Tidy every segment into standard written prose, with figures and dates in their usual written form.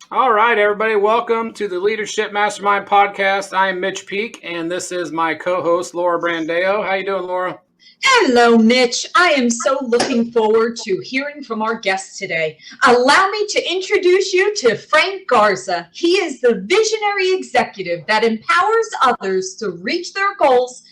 All right, everybody, welcome to the Leadership Mastermind podcast. I am Mitch Peak, and this is my co-host Laura Brandeo. How you doing, Laura? Hello, Mitch. I am so looking forward to hearing from our guest today. Allow me to introduce you to Frank Garza. He is the visionary executive that empowers others to reach their goals,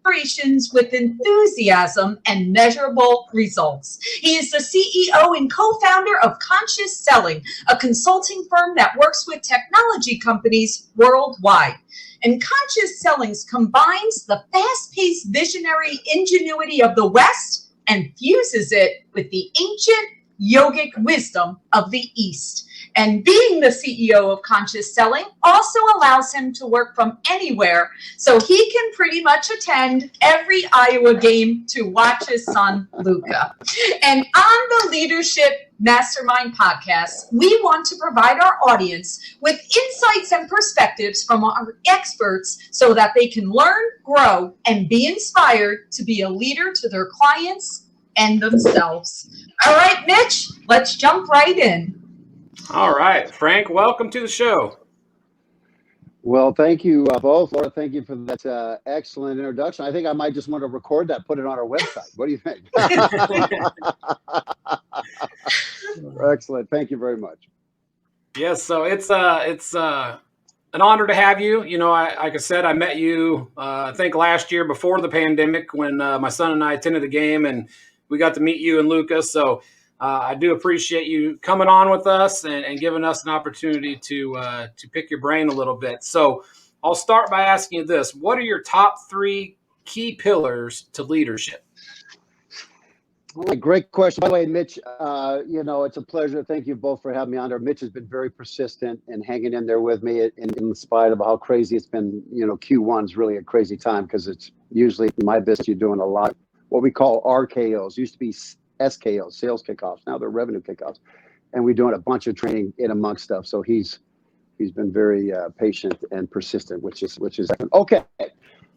aspirations with enthusiasm and measurable results. He is the CEO and co-founder of Conscious Selling, a consulting firm that works with technology companies worldwide. And Conscious Sellings combines the fast-paced visionary ingenuity of the West and fuses it with the ancient yogic wisdom of the East. And being the CEO of Conscious Selling also allows him to work from anywhere, so he can pretty much attend every Iowa game to watch his son, Luka. And on the Leadership Mastermind podcast, we want to provide our audience with insights and perspectives from our experts so that they can learn, grow, and be inspired to be a leader to their clients and themselves. All right, Mitch, let's jump right in. All right, Frank, welcome to the show. Well, thank you both. Laura, thank you for that excellent introduction. I think I might just want to record that, put it on our website. What do you think? Excellent. Thank you very much. Yes, so it's an honor to have you. You know, like I said, I met you, I think last year before the pandemic when my son and I attended a game, and we got to meet you and Luka. So I do appreciate you coming on with us and giving us an opportunity to pick your brain a little bit. So I'll start by asking you this. What are your top 3 key pillars to leadership? Great question. By the way, Mitch, it's a pleasure. Thank you both for having me on there. Mitch has been very persistent and hanging in there with me in spite of how crazy it's been. You know, Q1 is really a crazy time because it's usually in my business, you're doing a lot, what we call RKOs. Used to be SKOs, sales kickoffs. Now they're revenue kickoffs. And we're doing a bunch of training in amongst stuff. So he's been very patient and persistent, which is okay.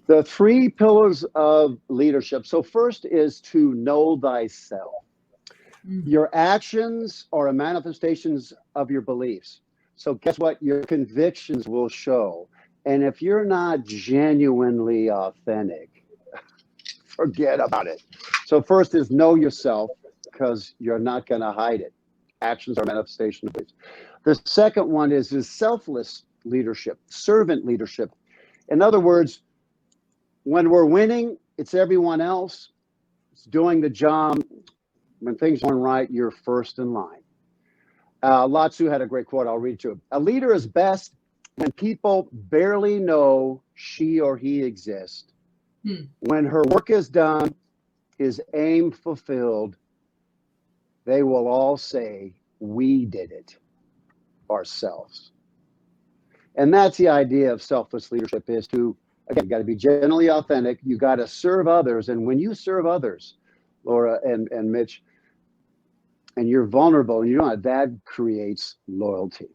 The 3 pillars of leadership. So first is to know thyself. Your actions are a manifestations of your beliefs. So guess what? Your convictions will show. And if you're not genuinely authentic, forget about it. So first is know yourself, because you're not going to hide it. Actions are manifestations of beliefs. The second one is selfless leadership, servant leadership. In other words, when we're winning, it's everyone else. It's doing the job. When things aren't right, you're first in line. Lao Tzu had a great quote. I'll read to you. A leader is best when people barely know she or he exists. When her work is done, his aim fulfilled, they will all say, we did it ourselves. And that's the idea of selfless leadership, is to, again, you got to be genuinely authentic. You got to serve others. And when you serve others, Laura and Mitch, and you're vulnerable, and you know that creates loyalty,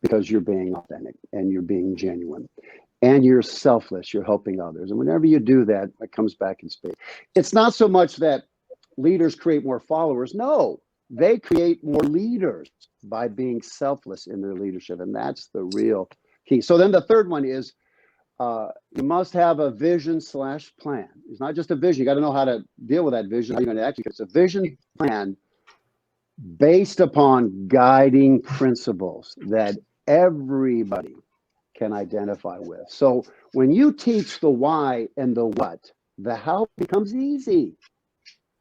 because you're being authentic and you're being genuine and you're selfless. You're helping others. And whenever you do that, it comes back in spades. It's not so much that leaders create more followers. No, they create more leaders by being selfless in their leadership. And that's the real key. So then the third one is, you must have a vision/plan. It's not just a vision. You got to know how to deal with that vision. How you're going to execute. It's a vision plan based upon guiding principles that everybody can identify with. So when you teach the why and the what, the how becomes easy,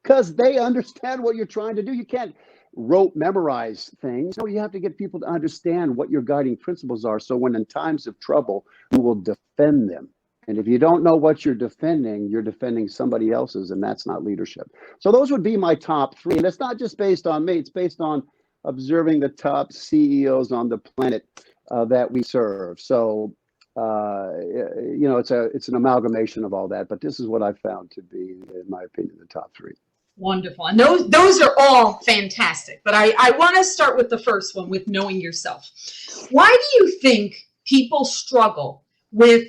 because they understand what you're trying to do. You can't rote memorize things. No, you have to get people to understand what your guiding principles are. So when in times of trouble, you will defend them. And if you don't know what you're defending somebody else's, and that's not leadership. So those would be my top 3. And it's not just based on me. It's based on observing the top CEOs on the planet that we serve. So, it's an amalgamation of all that. But this is what I found to be, in my opinion, the top 3. Wonderful. And those are all fantastic. But I want to start with the first one, with knowing yourself. Why do you think people struggle with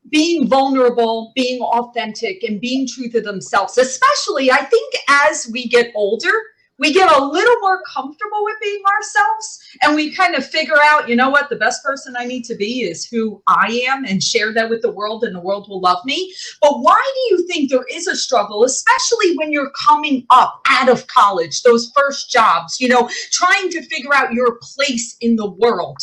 being vulnerable, being authentic, and being true to themselves? Especially, I think, as we get older, we get a little more comfortable with being ourselves, and we kind of figure out, you know what, the best person I need to be is who I am, and share that with the world, and the world will love me. But why do you think there is a struggle, especially when you're coming up out of college, those first jobs, you know, trying to figure out your place in the world?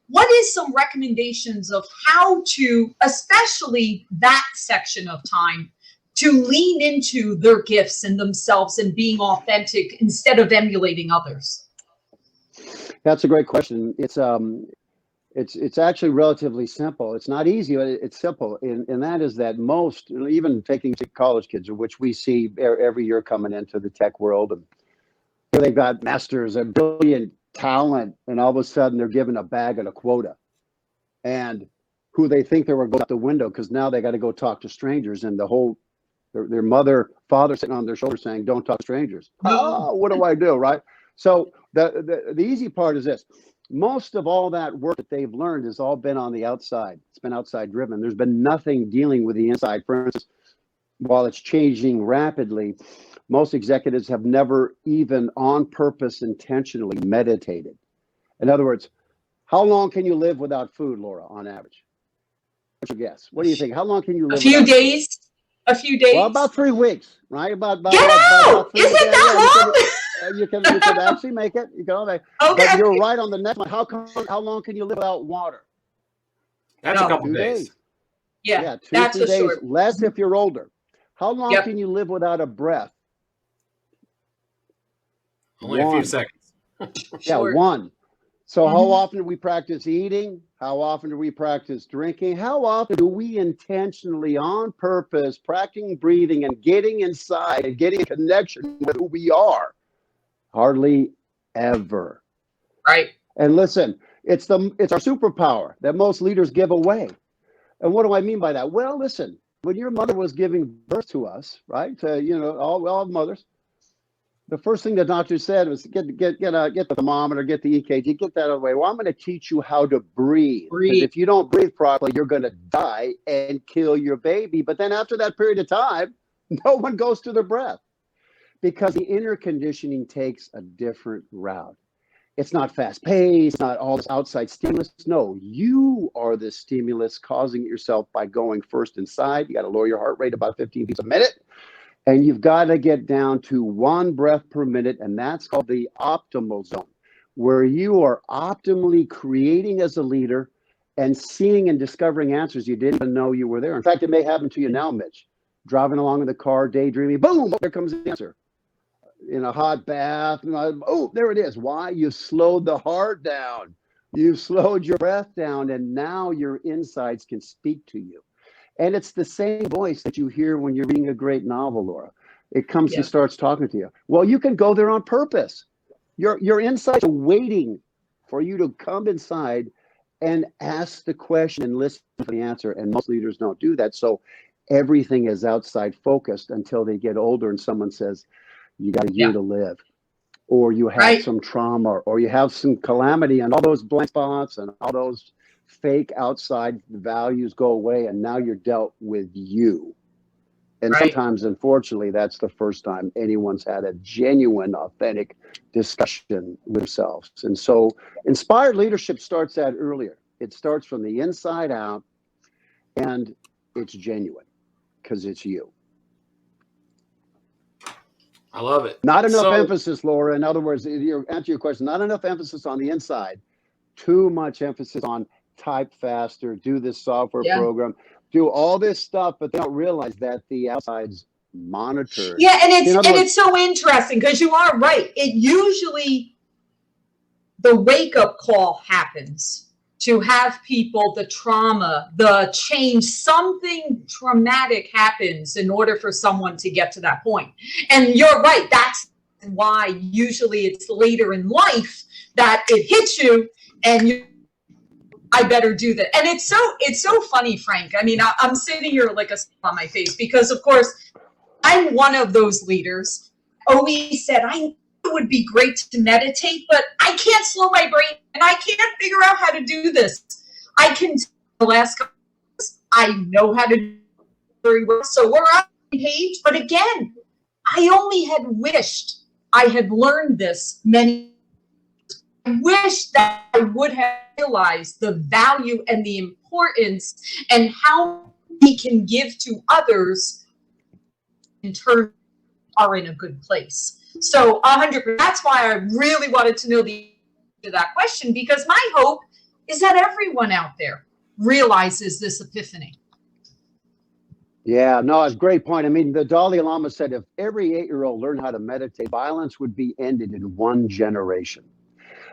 What is some recommendations of how to, especially that section of time, to lean into their gifts and themselves and being authentic instead of emulating others? That's a great question. It's actually relatively simple. It's not easy, but it's simple. And that is that most, even taking college kids, which we see every year coming into the tech world, and they've got masters and brilliant talent, and all of a sudden they're given a bag and a quota, and who they think they were going out the window, because now they got to go talk to strangers, and their mother, father sitting on their shoulder saying, "Don't talk to strangers." Oh, what do I do, right? So the easy part is this. Most of all that work that they've learned has all been on the outside. It's been outside driven. There's been nothing dealing with the inside. For instance, while it's changing rapidly, most executives have never even on purpose intentionally meditated. In other words, how long can you live without food, Laura, on average? What's your guess? What do you think? How long can you live? A few days. A few days. Well, about 3 weeks, right? About Get out! Is it that long? You can actually make it. You can all make. Okay. But you're right on the next one. How long can you live without water? That's a couple 2 days. days. Yeah, 2 that's 3 a days. short. Less if you're older. How long can you live without a breath? Only a few seconds. Yeah, Short. 1. So how often do we practice eating? How often do we practice drinking? How often do we intentionally, on purpose, practicing breathing and getting inside and getting a connection with who we are? Hardly ever. Right. And listen, it's our superpower that most leaders give away. And what do I mean by that? Well, listen, when your mother was giving birth to us, right? All mothers, the first thing the doctor said was get the thermometer, get the EKG, get that out of the way. Well, I'm going to teach you how to breathe. Because if you don't breathe properly, you're going to die and kill your baby. But then after that period of time, no one goes to their breath, because the inner conditioning takes a different route. It's not fast paced, not all this outside stimulus. No, you are the stimulus causing it yourself by going first inside. You got to lower your heart rate about 15 beats a minute. And you've got to get down to 1 breath per minute, and that's called the optimal zone, where you are optimally creating as a leader and seeing and discovering answers you didn't even know you were there. In fact, it may happen to you now, Mitch. Driving along in the car, daydreaming, boom, there comes the answer. In a hot bath, oh, there it is. Why? You've slowed the heart down. You've slowed your breath down, and now your insides can speak to you. And it's the same voice that you hear when you're reading a great novel, Laura. It comes and starts talking to you. Well, you can go there on purpose. Your insights are waiting for you to come inside and ask the question and listen for the answer. And most leaders don't do that. So everything is outside focused until they get older and someone says, you got a year to live, or you have some trauma, or you have some calamity, and all those blind spots and all those fake outside values go away, and now you're dealt with you. And sometimes, unfortunately, that's the first time anyone's had a genuine, authentic discussion with themselves. And so inspired leadership starts that earlier. It starts from the inside out, and it's genuine because it's you. I love it. Not enough emphasis, Laura. In other words, answer your question, not enough emphasis on the inside, too much emphasis on type faster, do this software program, do all this stuff, but they don't realize that the outside's monitored. Yeah, and it's so interesting because you are right. It usually, the wake-up call happens to have people, the trauma, the change, something traumatic happens in order for someone to get to that point. And you're right. That's why usually it's later in life that it hits you and I better do that. And it's so funny, Frank. I mean, I'm sitting here like a smile on my face because, of course, I'm one of those leaders. Always said, I it would be great to meditate, but I can't slow my brain and I can't figure out how to do this. I can the last couple of years, I know how to do it very well. So we're on the page. But again, I only had wished I had learned this many. I wish that I would have realized the value and the importance and how we can give to others in turn are in a good place. So 100%. That's why I really wanted to know the answer to that question, because my hope is that everyone out there realizes this epiphany. Yeah, no, it's a great point. I mean, the Dalai Lama said if every 8-year-old learned how to meditate, violence would be ended in 1 generation.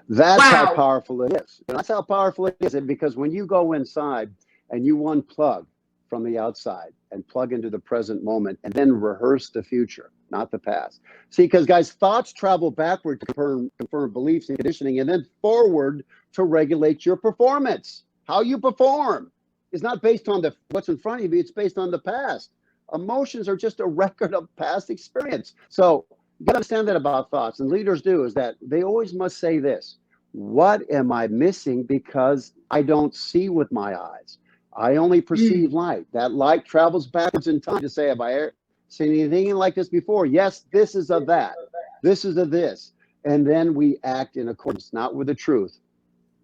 That's how powerful it is. And that's how powerful it is, because when you go inside and you unplug from the outside and plug into the present moment and then rehearse the future, not the past. See, because guys, thoughts travel backward to confirm beliefs and conditioning, and then forward to regulate your performance. How you perform is not based on what's in front of you, it's based on the past. Emotions are just a record of past experience. So you got to understand that about thoughts, and leaders do, is that they always must say this: what am I missing because I don't see with my eyes? I only perceive light. That light travels backwards in time to say, have I ever seen anything like this before? Yes, this is of that. This is of this. And then we act in accordance, not with the truth,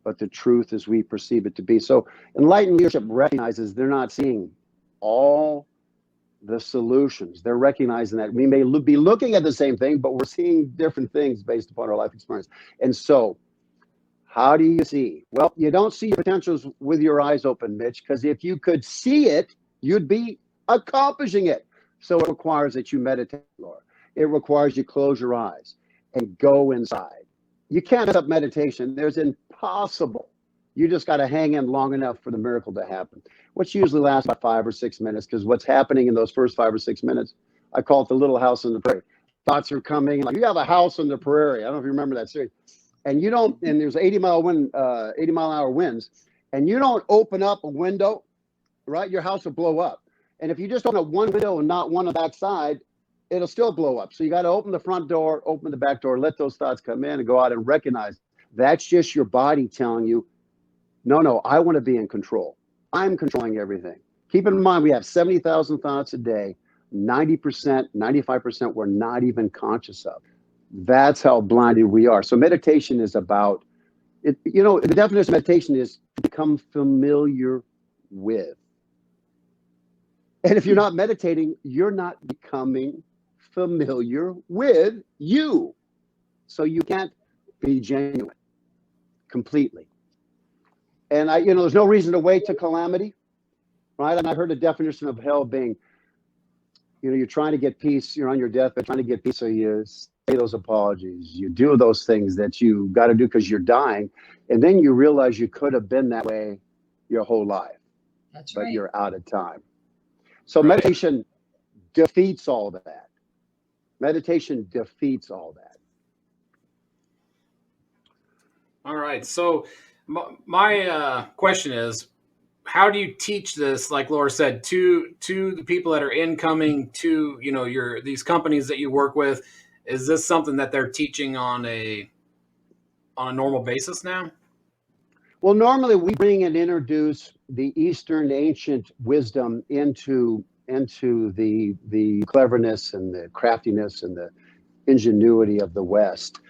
but the truth as we perceive it to be. So enlightened leadership recognizes they're not seeing all the solutions. They're recognizing that we may be looking at the same thing, but we're seeing different things based upon our life experience. And so how do you see? Well, you don't see your potentials with your eyes open, Mitch, because if you could see it, you'd be accomplishing it. So it requires that you meditate, Laura. It requires you close your eyes and go inside. You can't mess up meditation. There's impossible. You just got to hang in long enough for the miracle to happen, which usually lasts about 5 or 6 minutes, because what's happening in those first 5 or 6 minutes, I call it the little house on the prairie. Thoughts are coming. Like, you have a house on the prairie. I don't know if you remember that series. And you don't, and there's 80 mile an hour winds, and you don't open up a window, right? Your house will blow up. And if you just open up one window and not one on the back side, it'll still blow up. So you got to open the front door, open the back door, let those thoughts come in and go out and recognize that's just your body telling you, no, I want to be in control. I'm controlling everything. Keep in mind, we have 70,000 thoughts a day. 90%, 95% we're not even conscious of. That's how blinded we are. So meditation is about it. You know, the definition of meditation is to become familiar with. And if you're not meditating, you're not becoming familiar with you. So you can't be genuine completely. And there's no reason to wait to calamity, right? And I heard the definition of hell being, you're trying to get peace, you're on your deathbed trying to get peace, so you say those apologies, you do those things that you got to do because you're dying, and then you realize you could have been that way your whole life. That's right. But you're out of time. So meditation defeats all of that. Meditation defeats all that. All right. So my question is, how do you teach this, like Laura said, to the people that are incoming to, these companies that you work with? Is this something that they're teaching on a normal basis now? Well, normally we bring and introduce the Eastern ancient wisdom into the cleverness and the craftiness and the ingenuity of the West.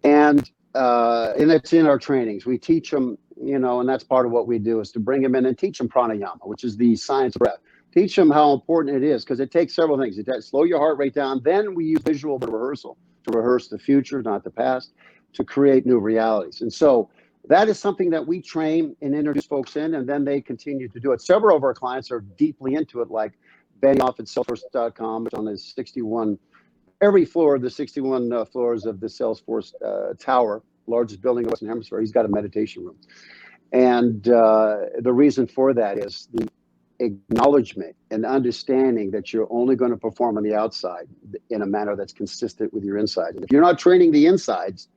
And it's in our trainings. We teach them, and that's part of what we do, is to bring them in and teach them pranayama, which is the science of breath. Teach them how important it is, because it takes several things. Slow your heart rate down. Then we use visual rehearsal to rehearse the future, not the past, to create new realities. And so that is something that we train and introduce folks in, and then they continue to do it. Several of our clients are deeply into it, like Benioff at Salesforce.com, which on his 61, every floor of the 61 floors of the Salesforce Tower, largest building in the Western Hemisphere, he's got a meditation room. And the reason for that is the acknowledgement and understanding that you're only going to perform on the outside in a manner that's consistent with your insides. And if you're not training the insides,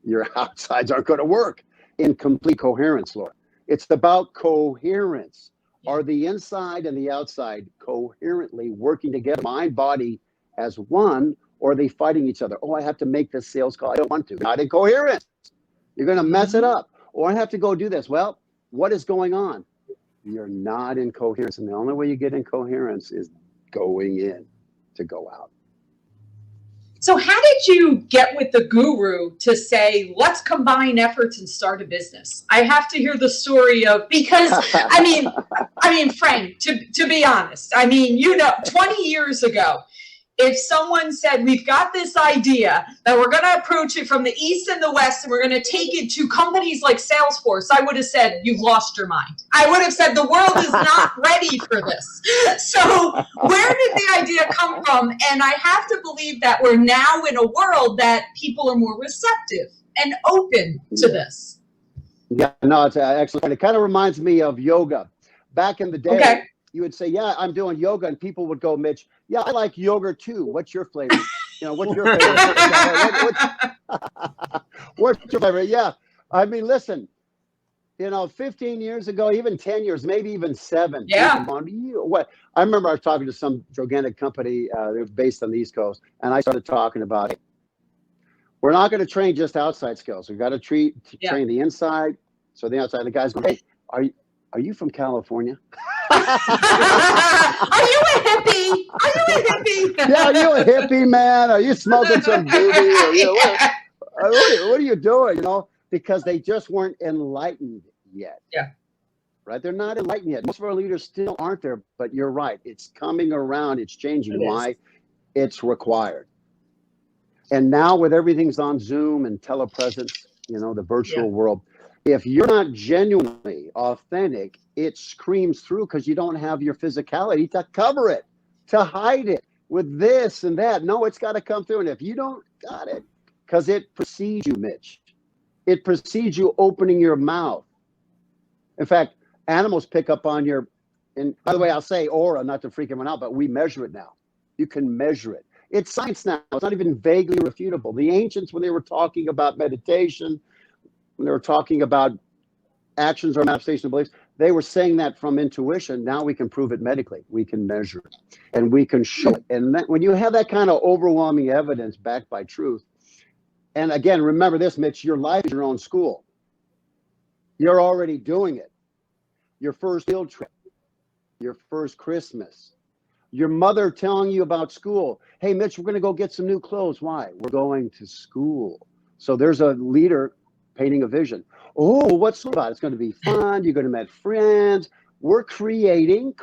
your outsides aren't going to work in complete coherence, Laura. It's about coherence. Are the inside and the outside coherently working together, mind, body, as one, or are they fighting each other? Oh, I have to make this sales call. I don't want to. Not in coherence. You're going to mess it up. Or I have to go do this. Well, what is going on? You're not in coherence. And the only way you get in coherence is going in to go out. So how did you get with the guru to say, let's combine efforts and start a business? I have to hear the story of, because I mean, Frank, to be honest, I mean, 20 years ago, if someone said, we've got this idea that we're going to approach it from the East and the West, and we're going to take it to companies like Salesforce, I would have said, you've lost your mind. I would have said, the world is not ready for this. So where did the idea come from? And I have to believe that we're now in a world that people are more receptive and open to this. Yeah, no, it's excellent. It kind of reminds me of yoga. Back in the day, Okay. you would say, yeah, I'm doing yoga. And people would go, Mitch, yeah, I like yogurt too. What's your flavor? What's your favorite? What's your favorite? Yeah. I mean, listen, 15 years ago, even 10 years, maybe even 7. Yeah. I remember I was talking to some gigantic company that was based on the East Coast. And I started talking about, we're not going to train just outside skills. We've got to train the inside. So the outside, the guys go, hey, are you from California? Are you a hippie? Yeah, are you a hippie, man? Are you smoking some doobie? What are you doing? Because they just weren't enlightened yet. Yeah. Right? They're not enlightened yet. Most of our leaders still aren't there, but you're right. It's coming around. It's changing. Why? It's required. And now with everything's on Zoom and telepresence, the virtual world, if you're not genuinely authentic, it screams through because you don't have your physicality to cover it, to hide it with this and that. No, it's got to come through. And if you don't got it, because it precedes you, Mitch. It precedes you opening your mouth. In fact, animals pick up on your, and by the way, I'll say aura, not to freak everyone out, but we measure it now. You can measure it. It's science now. It's not even vaguely refutable. The ancients, when they were talking about meditation, when they were talking about actions or manifestation of beliefs, they were saying that from intuition. Now we can prove it medically. We can measure it and we can show it. And when you have that kind of overwhelming evidence backed by truth, and again, remember this, Mitch, your life is your own school. You're already doing it. Your first field trip, your first Christmas, your mother telling you about school. Hey, Mitch, we're going to go get some new clothes. Why? We're going to school. So there's a leader painting a vision. Oh, what's school about? It's going to be fun. You're going to meet friends. We're co-creating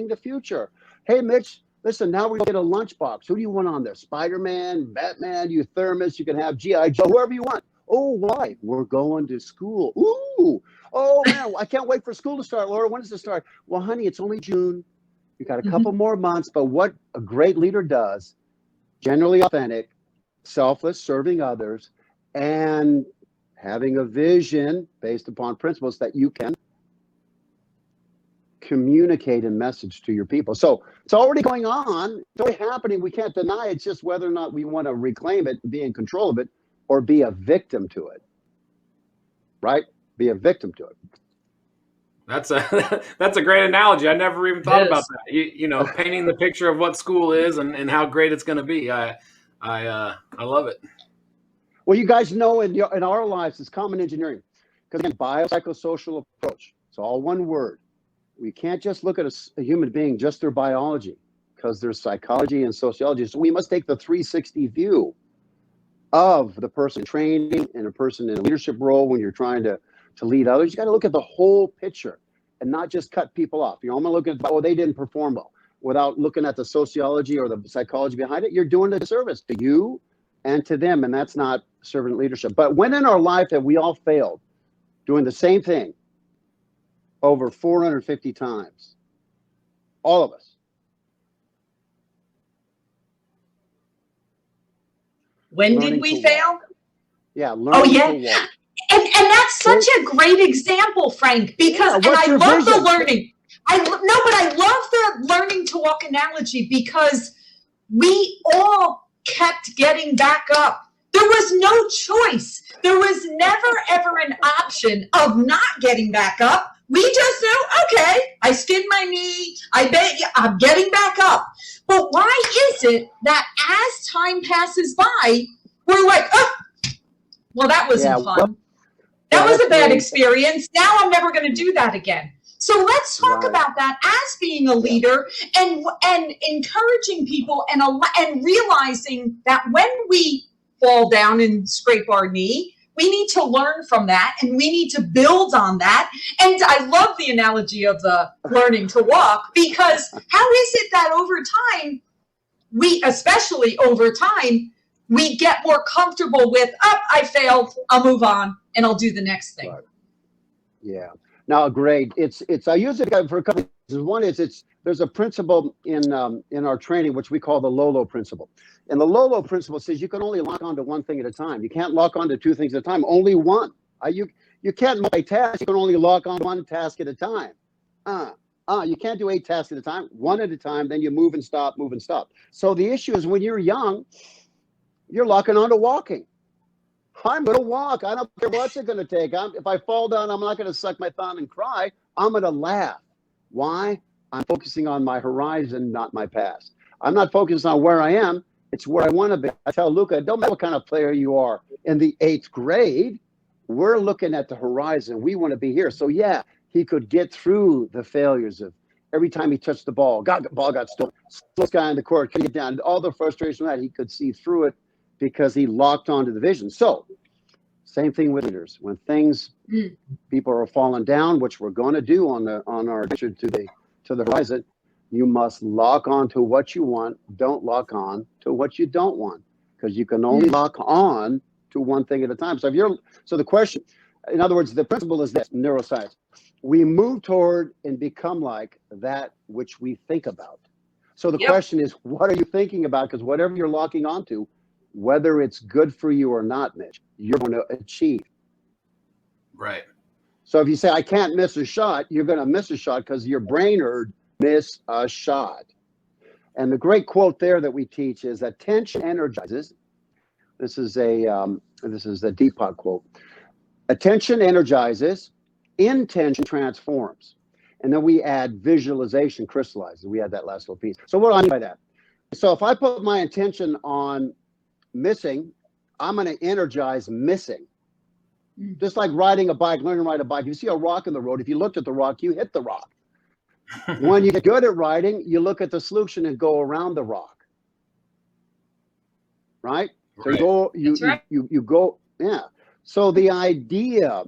the future. Hey, Mitch, listen, now we're going to get a lunchbox. Who do you want on there? Spider-Man, Batman, you Thermos. You can have G.I. Joe, whoever you want. Oh, why? We're going to school. Ooh. Oh, man, I can't wait for school to start, Laura. When does it start? Well, honey, it's only June. You got a couple more months. But what a great leader does, generally authentic, selfless, serving others, and having a vision based upon principles that you can communicate a message to your people. So it's already going on. It's already happening. We can't deny it. It's just whether or not we want to reclaim it, be in control of it, or be a victim to it. Right? Be a victim to it. That's a great analogy. I never even thought about that. Painting the picture of what school is and how great it's going to be. I love it. Well, you guys know in our lives, it's common engineering. Because again, biopsychosocial approach. It's all one word. We can't just look at a human being, just their biology, because there's psychology and sociology. So we must take the 360 view of the person in training and a person in a leadership role when you're trying to lead others. You got to look at the whole picture and not just cut people off. I'm looking at, they didn't perform well, without looking at the sociology or the psychology behind it. You're doing a disservice to you and to them, and that's not servant leadership. But when in our life have we all failed doing the same thing over 450 times? All of us. When did we fail? Yeah, learning to walk. And that's such a great example, Frank, because and I love the learning. But I love the learning to walk analogy because we all kept getting back up. There was no choice. There was never, ever an option of not getting back up. We just knew, okay, I skinned my knee. I bet you I'm getting back up. But why is it that as time passes by, we're like, oh, well, that wasn't fun. That was a bad experience. Now I'm never going to do that again. So let's talk Right. about that as being a leader, and encouraging people, and realizing that when we fall down and scrape our knee, we need to learn from that, and we need to build on that. And I love the analogy of the learning to walk, because how is it that over time, especially over time, we get more comfortable with, I failed, I'll move on, and I'll do the next thing. Right. Yeah. Now, great. It's. I use it for a couple of reasons. One is there's a principle in our training which we call the Lolo principle, and the Lolo principle says you can only lock onto one thing at a time. You can't lock onto two things at a time. Only one. You can't multitask. You can only lock on one task at a time. You can't do 8 tasks at a time. One at a time. Then you move and stop. Move and stop. So the issue is when you're young, you're locking onto walking. I'm going to walk. I don't care what's it going to take. If I fall down, I'm not going to suck my thumb and cry. I'm going to laugh. Why? I'm focusing on my horizon, not my past. I'm not focused on where I am. It's where I want to be. I tell Luka, it don't matter what kind of player you are. In the 8th grade, we're looking at the horizon. We want to be here. So, yeah, he could get through the failures of every time he touched the ball. Ball got stolen. Slowest guy in the court. Couldn't get down. All the frustration of that, he could see through it, because he locked onto the vision. So, same thing with leaders. When people are falling down, which we're going to do on our adventure to the horizon, you must lock on to what you want. Don't lock on to what you don't want, because you can only lock on to one thing at a time. So the question, in other words, the principle is this: neuroscience. We move toward and become like that which we think about. So the question is, what are you thinking about? Because whatever you're locking onto, whether it's good for you or not, Mitch, you're going to achieve. Right. So if you say, I can't miss a shot, you're going to miss a shot because your brain heard miss a shot. And the great quote there that we teach is, attention energizes. This is a Deepak quote. Attention energizes, intention transforms. And then we add visualization crystallizes. We add that last little piece. So what do I mean by that? So if I put my intention on missing, I'm going to energize missing. Just like riding a bike, learning to ride a bike. You see a rock in the road. If you looked at the rock, you hit the rock. When you get good at riding, you look at the solution and go around the rock. Right? So you go, yeah. So the idea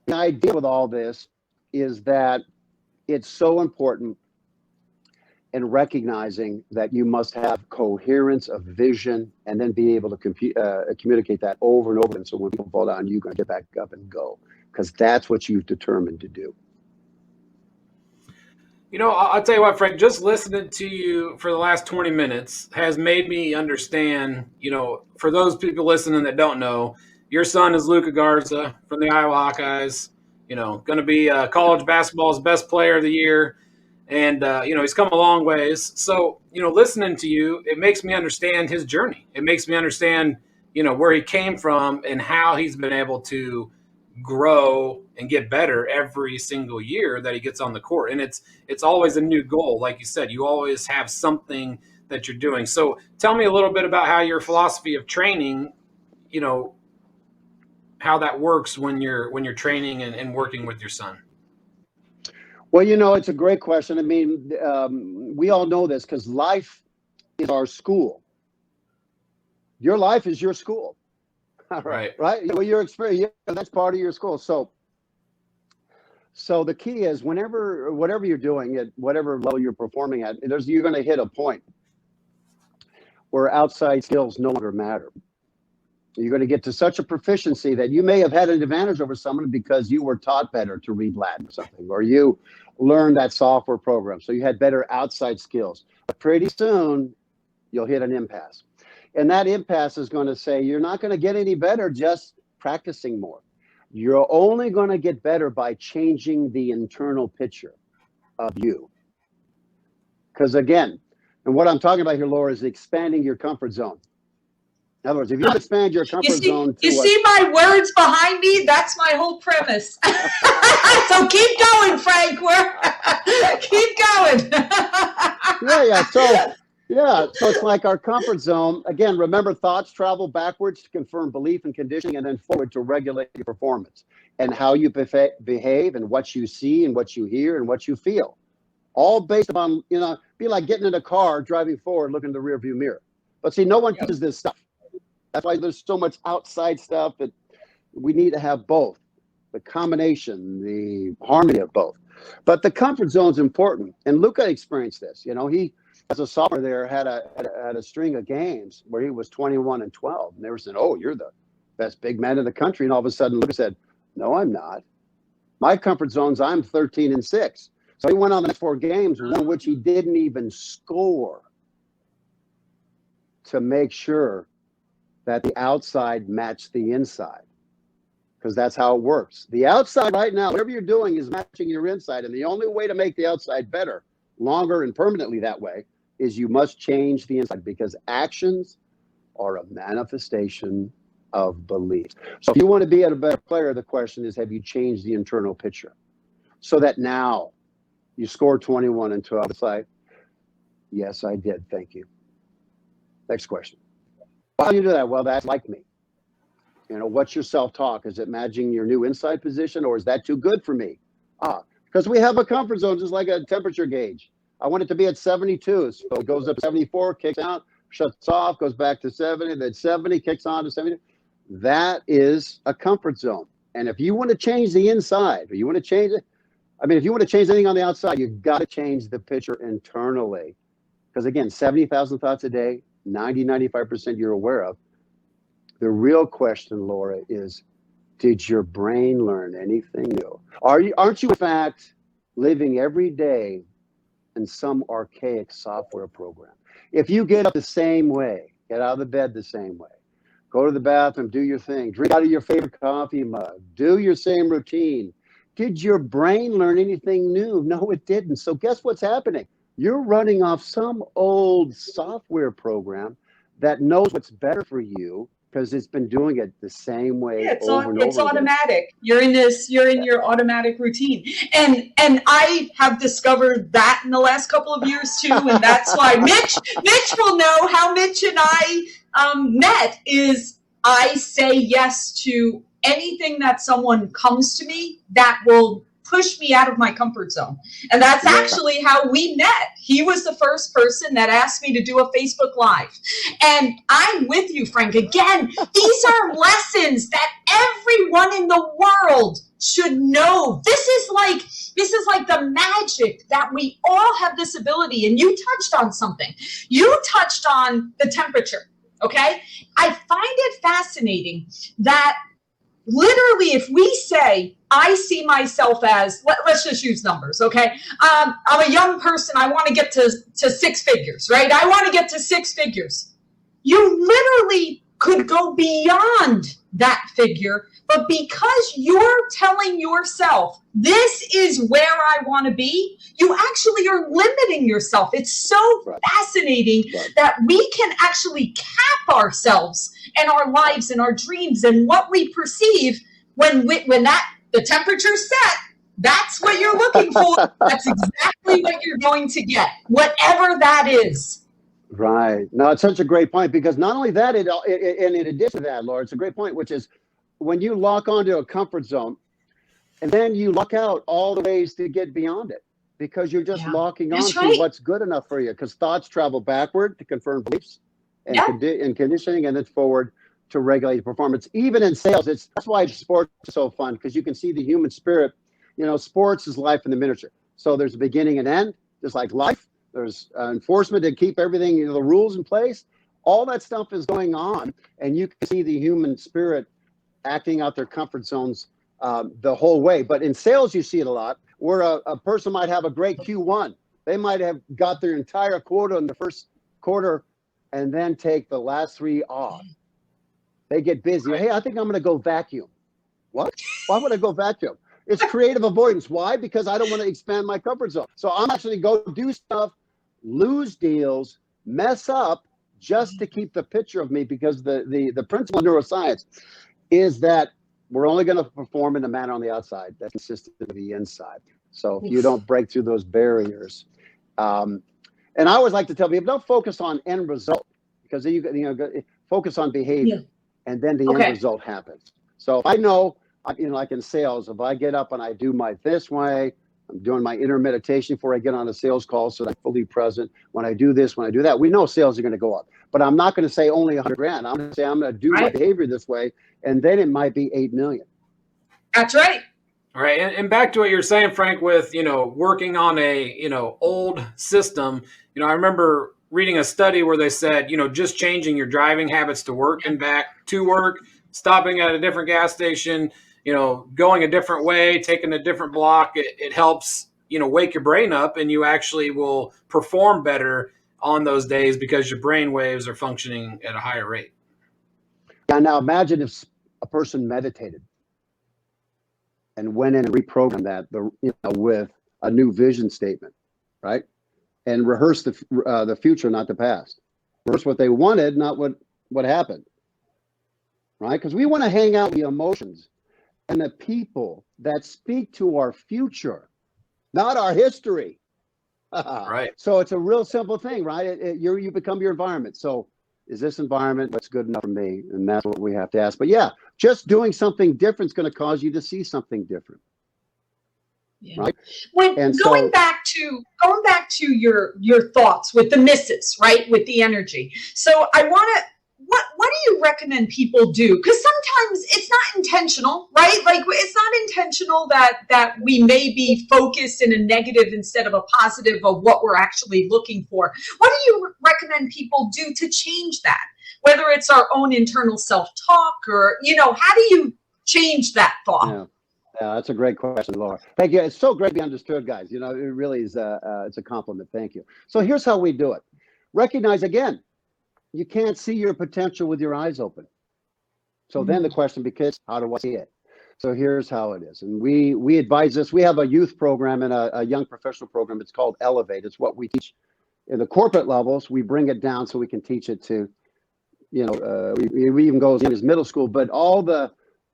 with all this is that it's so important in recognizing that you must have coherence of vision, and then be able to communicate that over and over. And so when people fall down, you're going to get back up and go, because that's what you've determined to do. You know, I'll tell you what, Frank, just listening to you for the last 20 minutes has made me understand, you know, for those people listening that don't know, your son is Luka Garza from the Iowa Hawkeyes, you know, going to be college basketball's best player of the year. And, you know, he's come a long ways. So, you know, listening to you, it makes me understand his journey. It makes me understand, you know, where he came from and how he's been able to grow and get better every single year that he gets on the court. And it's always a new goal. Like you said, you always have something that you're doing. So tell me a little bit about how your philosophy of training, you know, how that works when you're training and working with your son. Well, you know, it's a great question. I mean, we all know this because life is our school. Your life is your school. Right. Right. Well, your experience, that's part of your school. So the key is whatever you're doing at whatever level you're performing at, you're going to hit a point where outside skills no longer matter. You're going to get to such a proficiency that you may have had an advantage over someone because you were taught better to read Latin or something, or you learned that software program. So you had better outside skills. But pretty soon you'll hit an impasse. And that impasse is going to say, you're not going to get any better just practicing more. You're only going to get better by changing the internal picture of you. Because again, and what I'm talking about here, Laura, is expanding your comfort zone. In other words, if you expand your comfort zone to see my words behind me? That's my whole premise. So keep going, Frank. Keep going. Yeah. Yeah, so it's like our comfort zone. Again, remember, thoughts travel backwards to confirm belief and conditioning, and then forward to regulate your performance and how you behave and what you see and what you hear and what you feel. All based upon, be like getting in a car, driving forward, looking in the rearview mirror. But see, no one teaches this stuff. That's why there's so much outside stuff that we need to have both. The combination, the harmony of both. But the comfort zone is important. And Luka experienced this. He, as a sophomore there, had a string of games where he was 21-12. And they were saying, oh, you're the best big man in the country. And all of a sudden, Luka said, no, I'm not. My comfort zone's I'm 13-6. So he went on the next 4 games, one in which he didn't even score, to make sure that the outside matched the inside. Because that's how it works. The outside right now, whatever you're doing is matching your inside. And the only way to make the outside better, longer and permanently that way, is you must change the inside, because actions are a manifestation of beliefs. So if you want to be a better player, the question is, have you changed the internal picture so that now you score 21-12? It's like, yes, I did. Thank you. Next question. How do you do that? Well, that's like me. What's your self-talk? Is it matching your new inside position, or is that too good for me? Because we have a comfort zone, just like a temperature gauge. I want it to be at 72. So it goes up to 74, kicks out, shuts off, goes back to 70, then 70, kicks on to 70. That is a comfort zone. And if you want to change the inside, or you want to change it, if you want to change anything on the outside, you've got to change the picture internally. Because again, 70,000 thoughts a day, 95% you're aware of. The real question, Laura, is, did your brain learn anything new? Aren't you, in fact, living every day in some archaic software program? If you get up the same way, get out of the bed the same way, go to the bathroom, do your thing, drink out of your favorite coffee mug, do your same routine, did your brain learn anything new? No, it didn't. So guess what's happening? You're running off some old software program that knows what's better for you, because it's been doing it the same way over and over. It's automatic. You're in your automatic routine. And I have discovered that in the last couple of years too. And that's why Mitch will know how Mitch and I met. Is I say yes to anything that someone comes to me that will push me out of my comfort zone. And that's actually how we met. He was the first person that asked me to do a Facebook Live. And I'm with you, Frank. Again, these are lessons that everyone in the world should know. This is like the magic that we all have this ability. And you touched on something. You touched on the temperature. Okay. I find it fascinating that literally, if we say, I see myself as, let's just use numbers, okay? I'm a young person. I want to get to 6 figures, right? I want to get to 6 figures. You literally could go beyond that figure, but because you're telling yourself, this is where I want to be, you actually are limiting yourself. It's so fascinating that we can actually cap ourselves and our lives and our dreams and what we perceive when the temperature's set. That's what you're looking for. That's exactly what you're going to get, whatever that is. Right. No, it's such a great point, because not only that, and in addition to that, Laura, it's a great point, which is when you lock onto a comfort zone and then you lock out all the ways to get beyond it, because you're just locking on to what's good enough for you, because thoughts travel backward to confirm beliefs and conditioning, and then forward to regulate performance. Even in sales, that's why sports is so fun, because you can see the human spirit. Sports is life in the miniature. So there's a beginning and end, just like life. There's enforcement to keep everything, the rules in place. All that stuff is going on, and you can see the human spirit acting out their comfort zones the whole way. But in sales, you see it a lot, where a person might have a great Q1. They might have got their entire quota in the first quarter and then take the last 3 off. They get busy. Hey, I think I'm going to go vacuum. What? Why would I go vacuum? It's creative avoidance. Why? Because I don't want to expand my comfort zone. So I'm actually go do stuff, lose deals, mess up, just to keep the picture of me, because the principle of neuroscience is that we're only going to perform in a manner on the outside that's consistent with the inside. So if you don't break through those barriers, and And I always like to tell people, don't focus on end result, because then focus on behavior, and then the end result happens. So if I know, like in sales, if I get up and I do my this way, I'm doing my inner meditation before I get on a sales call so that I'm fully present. When I do this, when I do that, we know sales are going to go up. But I'm not going to say only 100 grand. I'm going to say I'm going to do my behavior this way, and then it might be 8 million. That's right. All right. And back to what you're saying, Frank, with, working on a, old system, I remember reading a study where they said, just changing your driving habits to work and back to work, stopping at a different gas station, going a different way, taking a different block, it helps, wake your brain up, and you actually will perform better on those days because your brain waves are functioning at a higher rate. Yeah, now imagine if a person meditated and went in and reprogrammed that with a new vision statement, right? And rehearse the future, not the past. Rehearse what they wanted, not what happened, right? Because we want to hang out with the emotions and the people that speak to our future, not our history. Right. So it's a real simple thing, right? You become your environment. So is this environment what's good enough for me? And that's what we have to ask. But yeah, just doing something different is going to cause you to see something different. Yeah. Right. Going back to your thoughts with the misses, right? With the energy. So I want to, what do you recommend people do? Because sometimes it's not intentional, right? Like it's not intentional that we may be focused in a negative instead of a positive of what we're actually looking for. What do you recommend people do to change that? Whether it's our own internal self-talk or, how do you change that thought? Yeah, that's a great question, Laura. Thank you. It's so great to be understood, guys. It really is. It's a compliment. Thank you. So here's how we do it. Recognize, again, you can't see your potential with your eyes open. So then the question becomes, how do I see it? So here's how it is. And we advise this. We have a youth program and a young professional program. It's called Elevate. It's what we teach in the corporate levels. We bring it down so we can teach it to, we even go as young as middle school, but all the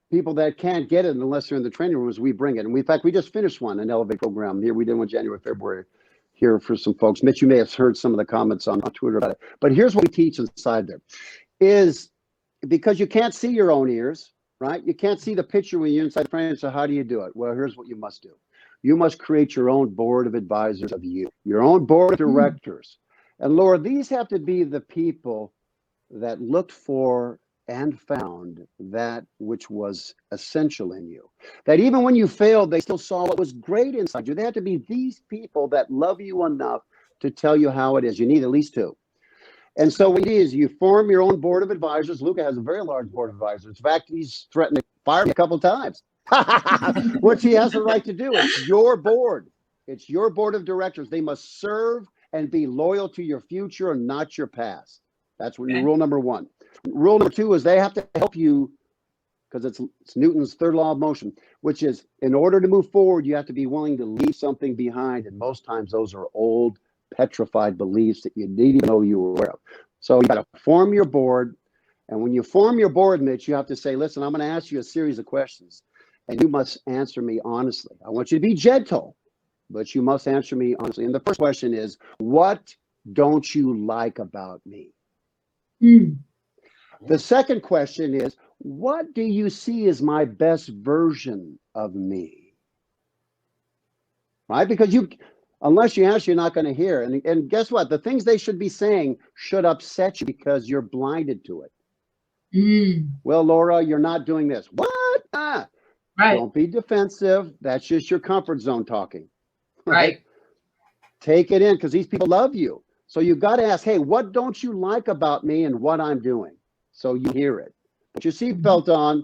people that can't get it unless they're in the training rooms, we bring it. And in fact, we just finished an Elevate program here. We did one January, February here for some folks. Mitch, you may have heard some of the comments on Twitter about it. But here's what we teach inside there is because you can't see your own ears, right? You can't see the picture when you're inside the frame. So how do you do it? Well, here's what you must do. You must create your own board of advisors of you, your own board of directors. And Laura, these have to be the people that looked for and found that which was essential in you. That even when you failed, they still saw what was great inside you. They have to be these people that love you enough to tell you how it is. You need at least two. And so what it is, you form your own board of advisors. Luka has a very large board of advisors. In fact, he's threatened to fire me a couple of times, which he has the right to do. It's your board. It's your board of directors. They must serve and be loyal to your future and not your past. That's rule number one. Rule number two is they have to help you, because it's Newton's third law of motion, which is in order to move forward, you have to be willing to leave something behind. And most times those are old, petrified beliefs that you didn't even know you were aware of. So you got to form your board. And when you form your board, Mitch, you have to say, listen, I'm going to ask you a series of questions, and you must answer me honestly. I want you to be gentle, but you must answer me honestly. And the first question is, what don't you like about me? The second question is, what do you see as my best version of me? Right? Because unless you ask, you're not going to hear. And guess what? The things they should be saying should upset you because you're blinded to it. Well, Laura, you're not doing this. What? Right. Don't be defensive. That's just your comfort zone talking. Right. Take it in because these people love you. So you've got to ask, hey, what don't you like about me and what I'm doing? So you hear it. Put your seatbelt on.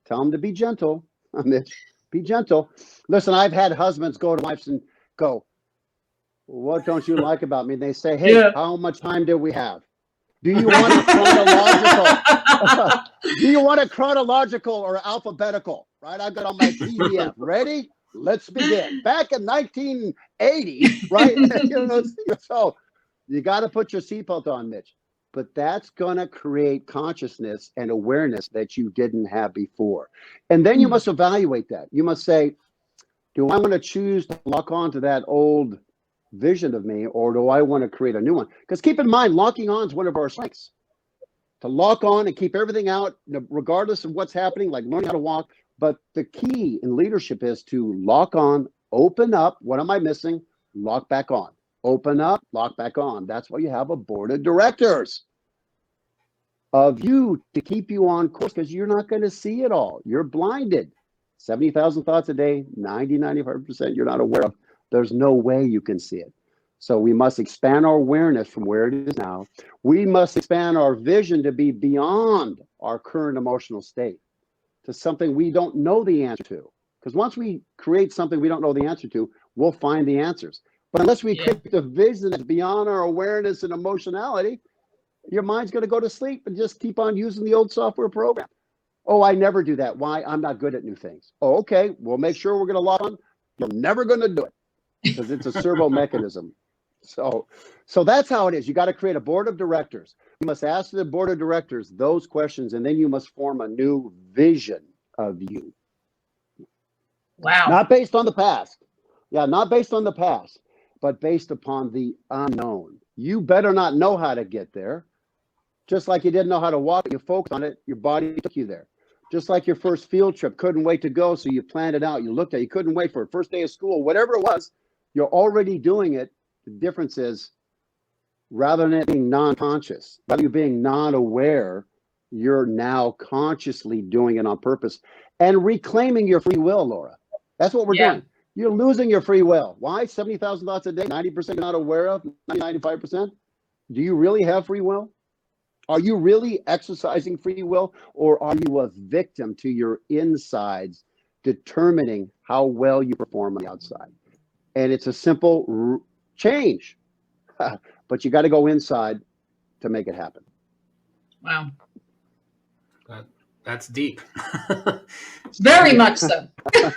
Tell them to be gentle. Mitch, be gentle. Listen, I've had husbands go to wives and go, what don't you like about me? And they say, hey, how much time do we have? Do you want a chronological? Do you want a chronological or alphabetical? Right? I've got on my PDF. Ready? Let's begin. Back in 1980, right? So you got to put your seatbelt on, Mitch. But that's going to create consciousness and awareness that you didn't have before. And then you must evaluate that. You must say, do I want to choose to lock on to that old vision of me, or do I want to create a new one? Because keep in mind, locking on is one of our strengths. To lock on and keep everything out, regardless of what's happening, like learning how to walk. But the key in leadership is to lock on, open up. What am I missing? Lock back on. Open up, lock back on. That's why you have a board of directors of you to keep you on course, because you're not going to see it all. You're blinded. 70,000 thoughts a day, 95% you're not aware of. There's no way you can see it. So we must expand our awareness from where it is now. We must expand our vision to be beyond our current emotional state, to something we don't know the answer to. Because once we create something we don't know the answer to, we'll find the answers. But unless we create the vision that's beyond our awareness and emotionality, your mind's going to go to sleep and just keep on using the old software program. Oh, I never do that. Why? I'm not good at new things. Oh, okay. We'll make sure we're going to lock on. You're never going to do it because it's a servo mechanism. So that's how it is. You got to create a board of directors. You must ask the board of directors those questions, and then you must form a new vision of you. Wow. Not based on the past. Yeah, not based on the past, but based upon the unknown. You better not know how to get there. Just like you didn't know how to walk, you focused on it, your body took you there. Just like your first field trip, couldn't wait to go, so you planned it out. You looked at it, you couldn't wait for it. First day of school, whatever it was, you're already doing it. The difference is, rather than it being non-conscious, rather than being non-aware, you're now consciously doing it on purpose and reclaiming your free will, Laura. That's what we're doing. You're losing your free will. Why? 70,000 thoughts a day, 90% you're not aware of, 95%. Do you really have free will? Are you really exercising free will, or are you a victim to your insides determining how well you perform on the outside? And it's a simple change, but you got to go inside to make it happen. Wow. That's deep. Very much so. Yeah.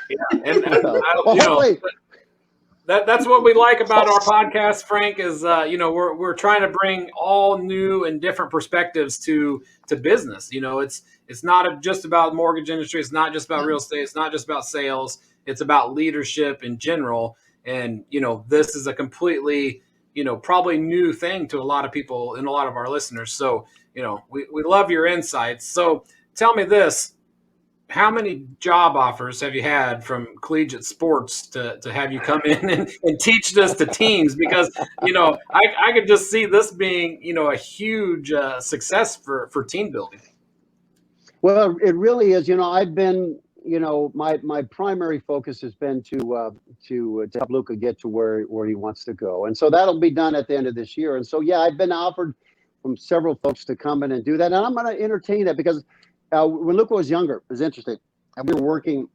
That's what we like about our podcast, Frank, is we're trying to bring all new and different perspectives to business. It's not just about mortgage industry. It's not just about real estate. It's not just about sales. It's about leadership in general. And, this is a completely, probably new thing to a lot of people and a lot of our listeners. So, we love your insights. So tell me this. How many job offers have you had from collegiate sports to have you come in and teach this to teams? Because, I could just see this being, a huge success for team building. Well, it really is. I've been, my primary focus has been to help Luka get to where he wants to go. And so that'll be done at the end of this year. And so, I've been offered from several folks to come in and do that. And I'm going to entertain that because when Luka was younger, it was interesting. And we were working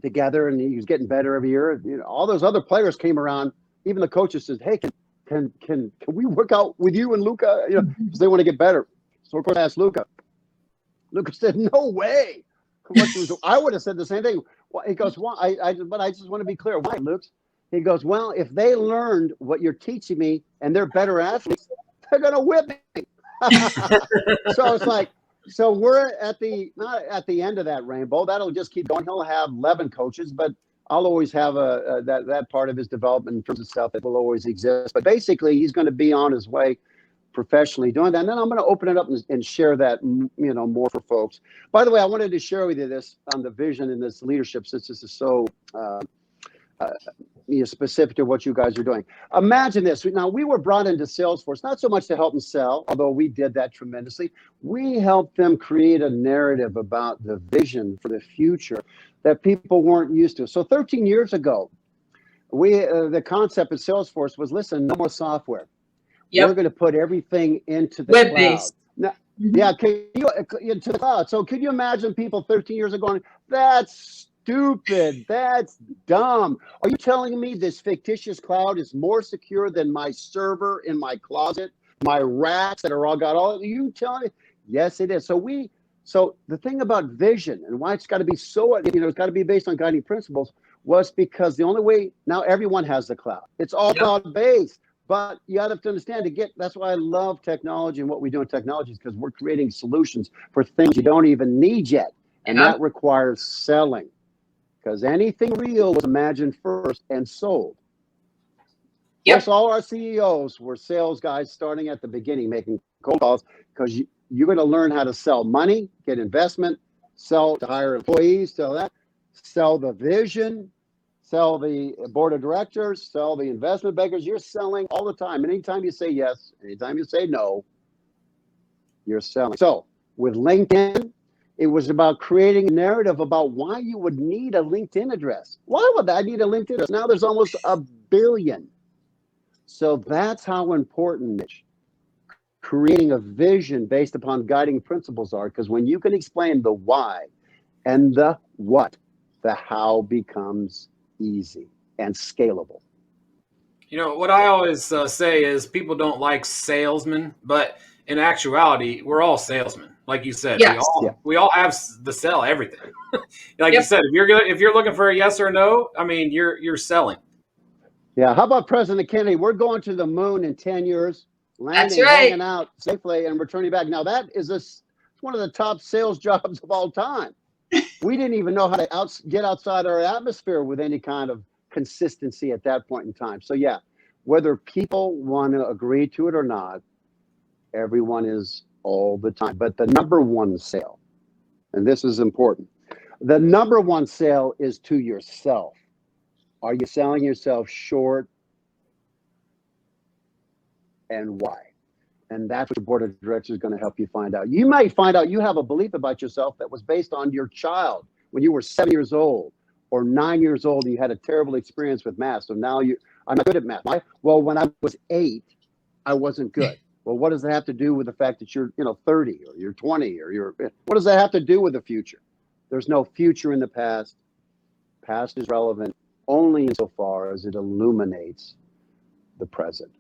together, and he was getting better every year. All those other players came around. Even the coaches said, "Hey, can we work out with you and Luka?" Because they want to get better. So of course I asked Luka. Luka said, "No way." I would have said the same thing. Well, he goes, "Why?" But I just want to be clear. Why, Luke? He goes, "Well, if they learned what you're teaching me and they're better athletes, they're gonna whip me." So it's like. So we're not at the end of that rainbow. That'll just keep going. He'll have 11 coaches, but I'll always have that part of his development in terms of stuff that will always exist. But basically, he's going to be on his way professionally doing that. And then I'm going to open it up and share that, more for folks. By the way, I wanted to share with you this on the vision and this leadership, since this is so specific to what you guys are doing. Imagine this. Now, we were brought into Salesforce, not so much to help them sell, although we did that tremendously. We helped them create a narrative about the vision for the future that people weren't used to. So 13 years ago, the concept of Salesforce was, listen, no more software. Yep. We're going to put everything into the web-based cloud. Now, into the cloud. So could you imagine people 13 years ago going, that's stupid, that's dumb. Are you telling me this fictitious cloud is more secure than my server in my closet, my racks that are are you telling me? Yes, it is. So the thing about vision and why it's got to be so, it's got to be based on guiding principles, was because the only way, now everyone has the cloud. It's all cloud-based. But you have to understand, that's why I love technology and what we do in technology, is because we're creating solutions for things you don't even need yet. And that requires selling, because anything real was imagined first and sold. Yep. Yes, all our CEOs were sales guys starting at the beginning, making cold calls, because you're going to learn how to sell money, get investment, sell to hire employees, sell that, sell the vision, sell the board of directors, sell the investment bankers. You're selling all the time. And anytime you say yes, anytime you say no, you're selling. So with LinkedIn, it was about creating a narrative about why you would need a LinkedIn address. Why would I need a LinkedIn address? Now there's almost 1 billion. So that's how important, Mitch, creating a vision based upon guiding principles are. Because when you can explain the why and the what, the how becomes easy and scalable. You know, what I always say is people don't like salesmen, but in actuality, we're all salesmen. Like you said, Yes. we all have to sell everything. Like Yep. you said, if you're looking for a yes or no, I mean, you're selling. Yeah. How about President Kennedy? We're going to the moon in 10 years, landing, That's right. hanging out safely, and returning back. Now that is it's one of the top sales jobs of all time. We didn't even know how to get outside our atmosphere with any kind of consistency at that point in time. So yeah, whether people want to agree to it or not, everyone is all the time. But the number one sale, and this is important, the number one sale is to yourself. Are you selling yourself short, and why? And that's what your board of directors is going to help you find out. You might find out you have a belief about yourself that was based on your child when you were 7 years old or 9 years old, and you had a terrible experience with math. So now I'm not good at math. Why? Well, when I was 8, I wasn't good. Well, what does that have to do with the fact that you're 30 or you're 20 or what does that have to do with the future? There's no future in the past. Past is relevant only insofar as it illuminates the present.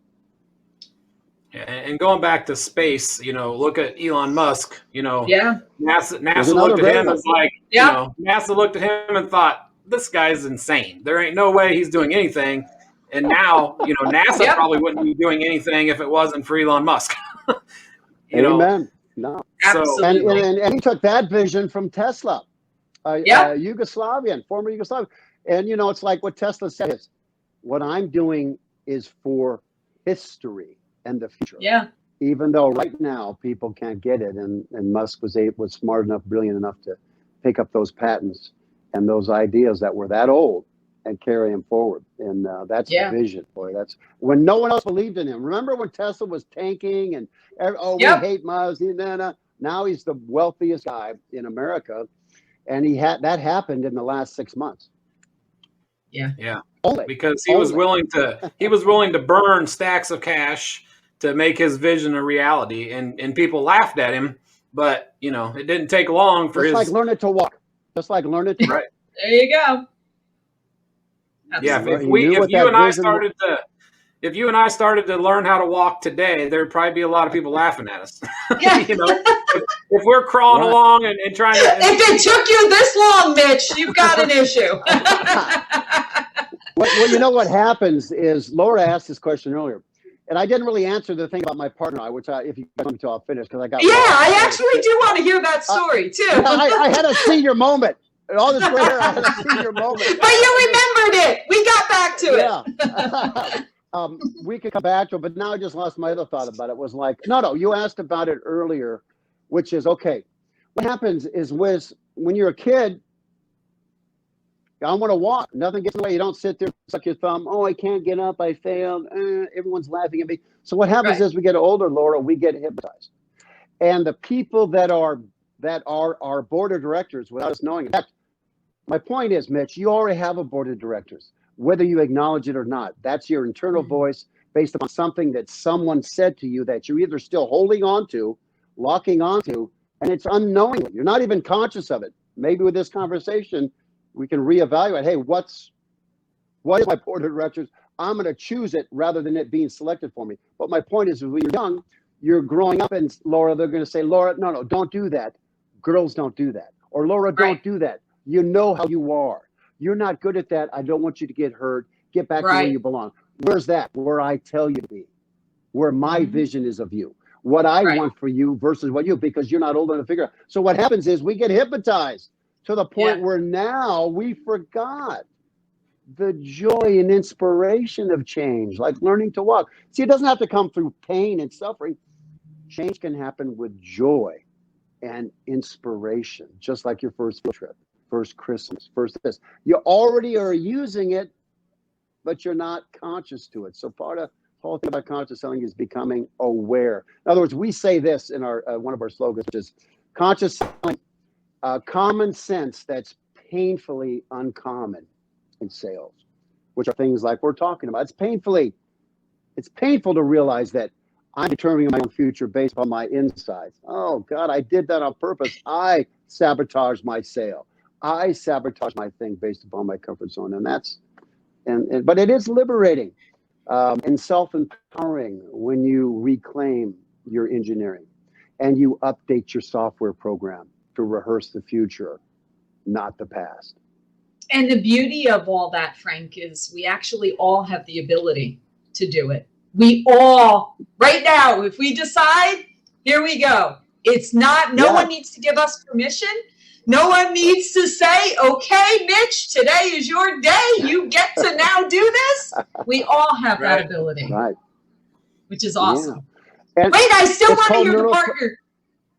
And going back to space, look at Elon Musk. Yeah. NASA looked at him and was like, Yeah. NASA looked at him and thought, this guy's insane. There ain't no way he's doing anything. And now, NASA Yep. probably wouldn't be doing anything if it wasn't for Elon Musk. Amen. No. Absolutely. And he took that vision from Tesla, Yep. former Yugoslavian. And, it's like what Tesla says, what I'm doing is for history and the future. Yeah. Even though right now people can't get it. And Musk was smart enough, brilliant enough to pick up those patents and those ideas that were that old and carry them forward. And that's vision, boy. That's when no one else believed in him. Remember when Tesla was tanking and, we hate Musk. Now he's the wealthiest guy in America. And that happened in the last 6 months. Yeah. Only. Because he was willing to burn stacks of cash to make his vision a reality, and people laughed at him, but it didn't take long for Just like learning to walk. Just like learning to right. There you go. Yeah, Absolutely. if you and I started to learn how to walk today, there'd probably be a lot of people laughing at us. Yeah. If we're crawling along and trying to. If it took you this long, Mitch, you've got an issue. Well, you know what happens is Laura asked this question earlier, and I didn't really answer the thing about my partner, if you want me to, I'll finish because I got. Yeah, I actually do want to hear that story too. I had a senior moment. And all this gray hair, I had a senior moment. But you remembered it. We got back to it. We could come back to it, but now I just lost my other thought about it. It was like, no, you asked about it earlier, which is, okay, what happens is when you're a kid, I want to walk. Nothing gets in the way. You don't sit there, suck your thumb. Oh, I can't get up. I failed. Everyone's laughing at me. So what happens as we get older, Laura, we get hypnotized. And the people that are our board of directors, without us knowing. In fact, my point is, Mitch, you already have a board of directors, whether you acknowledge it or not. That's your internal voice based upon something that someone said to you that you're either still holding on to, locking onto, and it's unknowingly. You're not even conscious of it. Maybe with this conversation, we can reevaluate. Hey, what is my board of directors? I'm going to choose it rather than it being selected for me. But my point is, when you're young, you're growing up, and Laura, they're going to say, Laura, no, don't do that. Girls don't do that. Or Laura, don't do that. You know how you are. You're not good at that. I don't want you to get hurt. Get back to where you belong. Where's that? Where I tell you to be. Where my vision is of you. What I want for you versus what you, because you're not old enough to figure out. So what happens is we get hypnotized to the point where now we forgot the joy and inspiration of change, like learning to walk. See, it doesn't have to come through pain and suffering. Change can happen with joy and inspiration, just like your first field trip, first Christmas, first this. You already are using it, but you're not conscious to it. So part of the whole thing about conscious selling is becoming aware. In other words, we say this in our one of our slogans, which is conscious selling, common sense that's painfully uncommon in sales, which are things like we're talking about. It's painful to realize that I'm determining my own future based on my insights. Oh God, I did that on purpose. I sabotaged my sale. I sabotaged my thing based upon my comfort zone. And that's, but it is liberating and self-empowering when you reclaim your engineering and you update your software program to rehearse the future, not the past. And the beauty of all that, Frank, is we actually all have the ability to do it. We all, right now, if we decide, here we go. It's not, no one needs to give us permission. No one needs to say, okay, Mitch, today is your day. You get to now do this. We all have that ability, which is awesome. Yeah. Wait, I still want to hear the partner.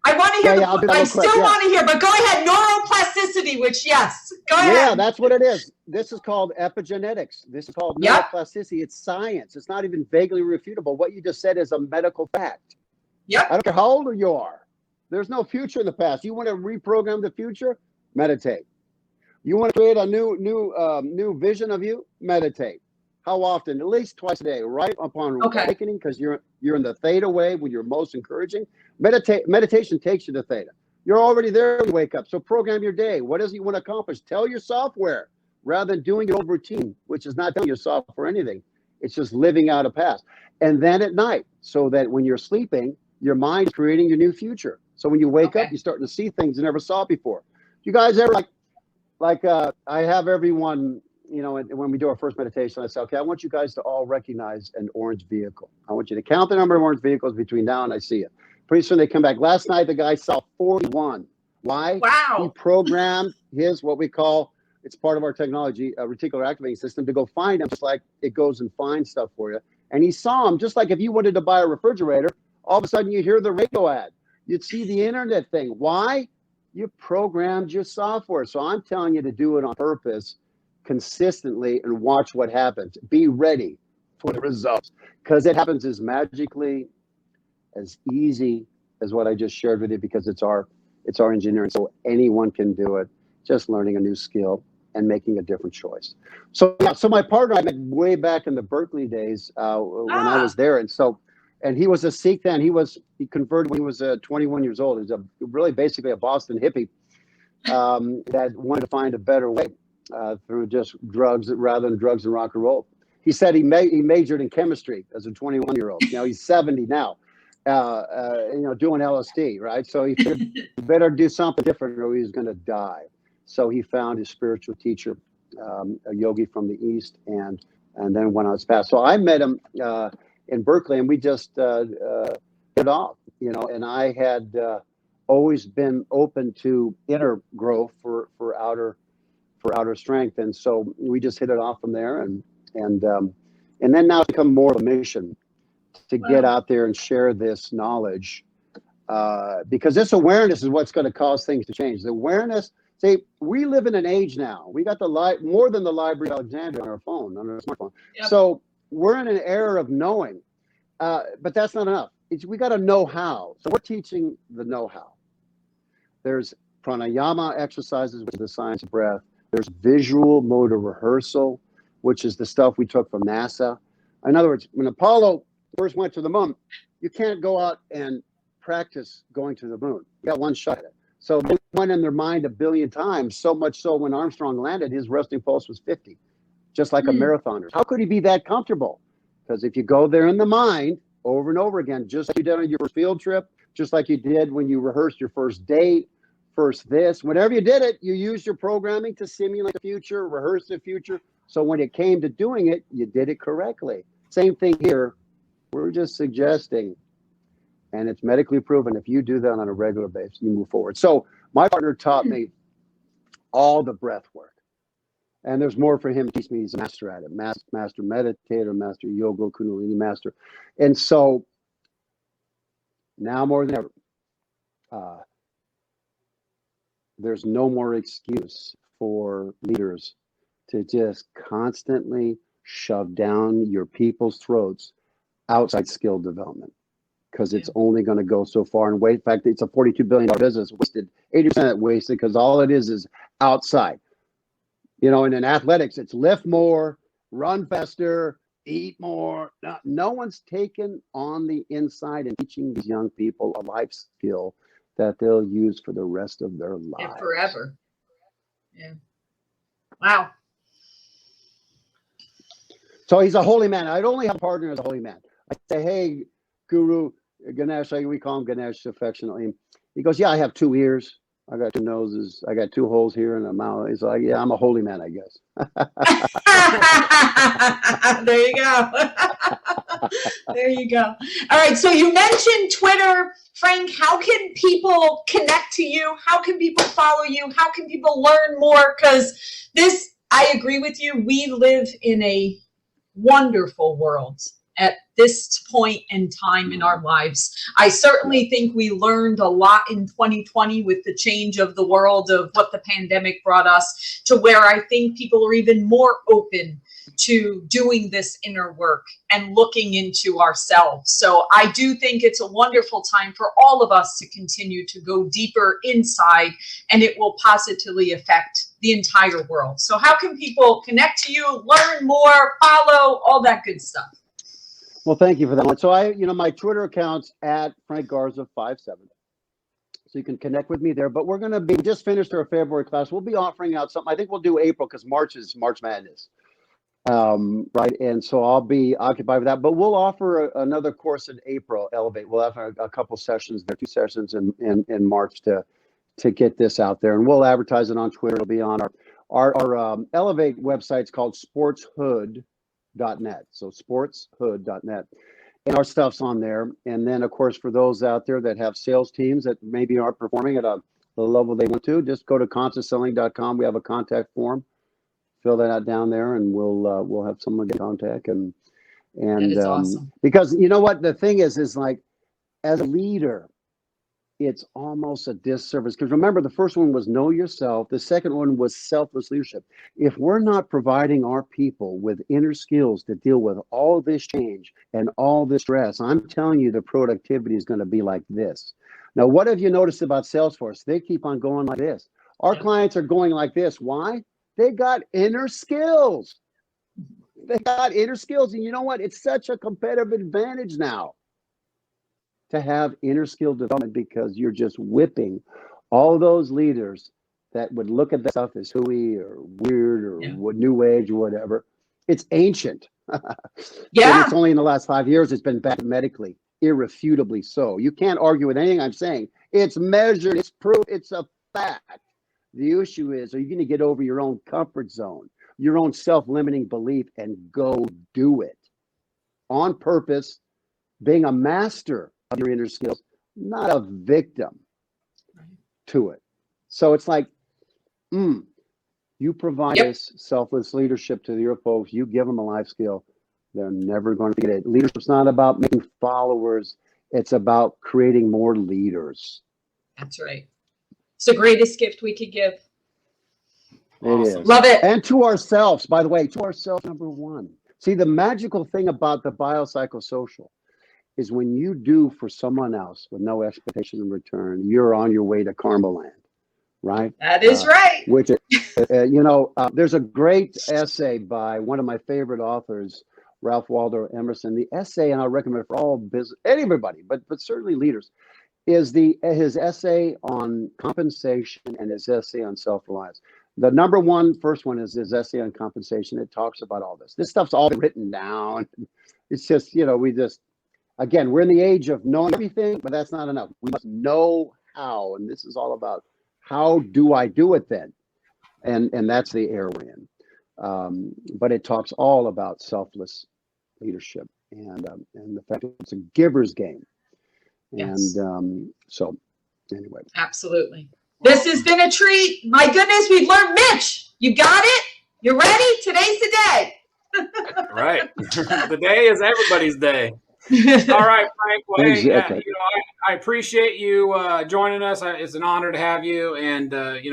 I want to hear I still want to hear, but go ahead. Neuroplasticity, which yes, go ahead. Yeah, that's what it is. This is called epigenetics. This is called neuroplasticity. It's science. It's not even vaguely refutable. What you just said is a medical fact. Yep. I don't care how old you are. There's no future in the past. You want to reprogram the future? Meditate. You want to create a new vision of you? Meditate. How often? At least twice a day, right upon awakening, because you're in the theta wave when you're most encouraging. Meditation takes you to theta. You're already there when you wake up. So program your day. What is it you want to accomplish? Tell your software rather than doing your old routine, which is not telling your software anything. It's just living out a past. And then at night, so that when you're sleeping, your mind is creating your new future. So when you wake up, you're starting to see things you never saw before. You guys ever I have everyone, when we do our first meditation, I say, okay, I want you guys to all recognize an orange vehicle. I want you to count the number of orange vehicles between now and I see it. Pretty soon they come back. Last night, the guy saw 41. Why? Wow. He programmed his, what we call, it's part of our technology, a reticular activating system, to go find them, just like it goes and finds stuff for you. And he saw them, just like if you wanted to buy a refrigerator, all of a sudden you hear the radio ad. You'd see the internet thing. Why? You programmed your software. So I'm telling you to do it on purpose, consistently, and watch what happens. Be ready for the results, because it happens as magically, as easy as what I just shared with you, because it's our engineering. So anyone can do it, just learning a new skill and making a different choice. So my partner I met way back in the Berkeley days when I was there. And he was a Sikh then. He converted when he was 21 years old. He was really basically a Boston hippie that wanted to find a better way through just drugs rather than drugs and rock and roll. He said he majored in chemistry as a 21-year-old. Now he's 70 now, doing LSD, right? So he said, better do something different or he's going to die. So he found his spiritual teacher, a yogi from the East, and then went on his path. So I met him in Berkeley, and we just hit it off, and I had always been open to inner growth for outer strength. And so we just hit it off from there. And then now it's become more of a mission to get out there and share this knowledge, because this awareness is what's going to cause things to change. The awareness, we live in an age now. We got more than the Library of Alexandria on our phone, on our smartphone. Yep. So we're in an era of knowing, but that's not enough. We got to know how. So we're teaching the know-how. There's pranayama exercises, which is the science of breath. There's visual motor rehearsal, which is the stuff we took from NASA. In other words, when Apollo first went to the moon, you can't go out and practice going to the moon. You got one shot at it. So they went in their mind 1 billion times, so much so when Armstrong landed, his resting pulse was 50, just like a marathoner. How could he be that comfortable? Because if you go there in the mind over and over again, just like you did on your first field trip, just like you did when you rehearsed your first date, first this, whenever you did it, you used your programming to simulate the future, rehearse the future. So when it came to doing it, you did it correctly. Same thing here. We're just suggesting, and it's medically proven, if you do that on a regular basis, you move forward. So my partner taught me all the breath work, And there's more for him to teach me. He's a master at it, master meditator, master yoga, kundalini master. And so now more than ever, there's no more excuse for leaders to just constantly shove down your people's throats outside skill development, because it's only going to go so far. And in fact, it's a $42 billion business, wasted 80% of it wasted, because all it is outside. You know, and in athletics, it's lift more, run faster, eat more. No one's taken on the inside and teaching these young people a life skill that they'll use for the rest of their lives. Yeah, forever. Yeah. Wow. So he's a holy man. I'd only have a partner as a holy man. I say, hey, Guru, Ganesh, we call him Ganesh affectionately. He goes, yeah, I have 2 ears. I got 2 noses. I got 2 holes here and a mouth. He's like, yeah, I'm a holy man, I guess. There you go. There you go. All right. So you mentioned Twitter. Frank, how can people connect to you? How can people follow you? How can people learn more? Because I agree with you. We live in a wonderful world at this point in time in our lives. I certainly think we learned a lot in 2020 with the change of the world of what the pandemic brought us, to where I think people are even more open to doing this inner work and looking into ourselves. So I do think it's a wonderful time for all of us to continue to go deeper inside, and it will positively affect the entire world. So how can people connect to you, learn more, follow, all that good stuff? Well, thank you for that one. So my Twitter account's at Frank Garza 57. So you can connect with me there. But we just finished our February class. We'll be offering out something. I think we'll do April, because March is March Madness. Right. And so I'll be occupied with that. But we'll offer another course in April, Elevate. We'll have a couple sessions there, 2 sessions in March to get this out there. And we'll advertise it on Twitter. It'll be on our Elevate website's called sportshood.net. So sportshood.net. And our stuff's on there. And then, of course, for those out there that have sales teams that maybe aren't performing at the level they want to, just go to consciousselling.com. We have a contact form. Fill that out down there, and we'll have someone get in contact. And that is awesome. Because you know what the thing is like, as a leader, it's almost a disservice, because remember, the first one was know yourself. The second one was selfless leadership. If we're not providing our people with inner skills to deal with all this change and all this stress, I'm telling you, the productivity is going to be like this. Now, what have you noticed about Salesforce? They keep on going like this. Our clients are going like this. Why? They got inner skills. They got inner skills. And you know what? It's such a competitive advantage now to have inner skill development, because you're just whipping all those leaders that would look at that stuff as hooey or weird or new age or whatever. It's ancient. Yeah. And it's only in the last 5 years it's been backed medically, irrefutably so. You can't argue with anything I'm saying. It's measured, it's proof, it's a fact. The issue is, are you going to get over your own comfort zone, your own self-limiting belief, and go do it on purpose, being a master of your inner skills, not a victim to it. So it's like, you provide this selfless leadership to your folks, you give them a life skill, they're never going to get it. Leadership's not about making followers, it's about creating more leaders. That's right. It's the greatest gift we could give. It is. Love it. And to ourselves, by the way, to ourselves, number one. See, the magical thing about the biopsychosocial is when you do for someone else with no expectation in return, you're on your way to karma land, right? That is right. Which, there's a great essay by one of my favorite authors, Ralph Waldo Emerson. The essay, and I recommend it for all business, everybody, but certainly leaders, is his essay on compensation and his essay on self-reliance. The first one is his essay on compensation. It talks about all this. This stuff's all written down. It's just, again, we're in the age of knowing everything, but that's not enough. We must know how, and this is all about how do I do it then? And that's the era we're in. But it talks all about selfless leadership and the fact that it's a giver's game. Yes. And so anyway. Absolutely. This has been a treat. My goodness, we've learned. Mitch, you got it? You ready? Today's the day. Right. The day is everybody's day. All right, Frank. Well, hey, Exactly. I appreciate you joining us. It's an honor to have you. And,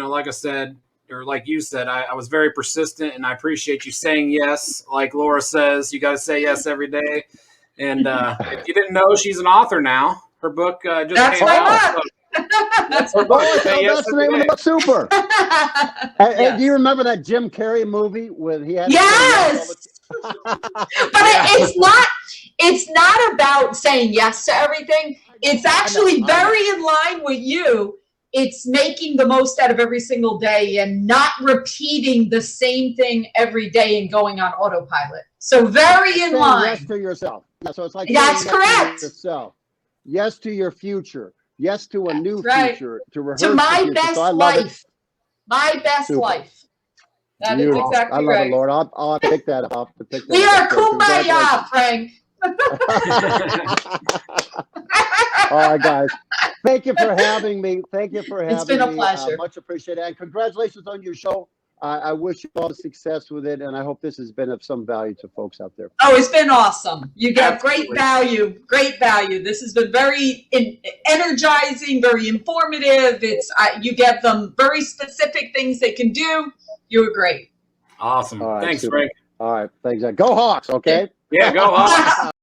like I said, or like you said, I was very persistent, and I appreciate you saying yes. Like Laura says, you got to say yes every day. And if you didn't know, she's an author now. Her book just That's came my out. book. That's her book. Oh, Say yes that's the every name of the day. book. Super. Yes. And do you remember that Jim Carrey movie with he had? Yes. But it's not about saying yes to everything. It's actually very in line with you. It's making the most out of every single day and not repeating the same thing every day and going on autopilot. So very in line. Yes to yourself. Yeah, so it's like That's saying yes correct. to yourself. Yes to your future. Yes to a new Right. future. To rehearse To my the future. best So I love life. My best Super. life. That Beautiful. is exactly I love right. it, Lord. I'll have to pick that up. I'll have to pick that We up. are kumbaya, Frank. All right, guys. Thank you for having me. Thank you for having me. It's been a pleasure. Much appreciated. And congratulations on your show. I wish you all the success with it, and I hope this has been of some value to folks out there. Oh, it's been awesome. You get Absolutely. great value. Great value. This has been very energizing, very informative. You get them very specific things they can do. You were great. Awesome. All right, Thanks, super. Frank. All right. Thanks. Go Hawks, okay? Yeah, go Hawks.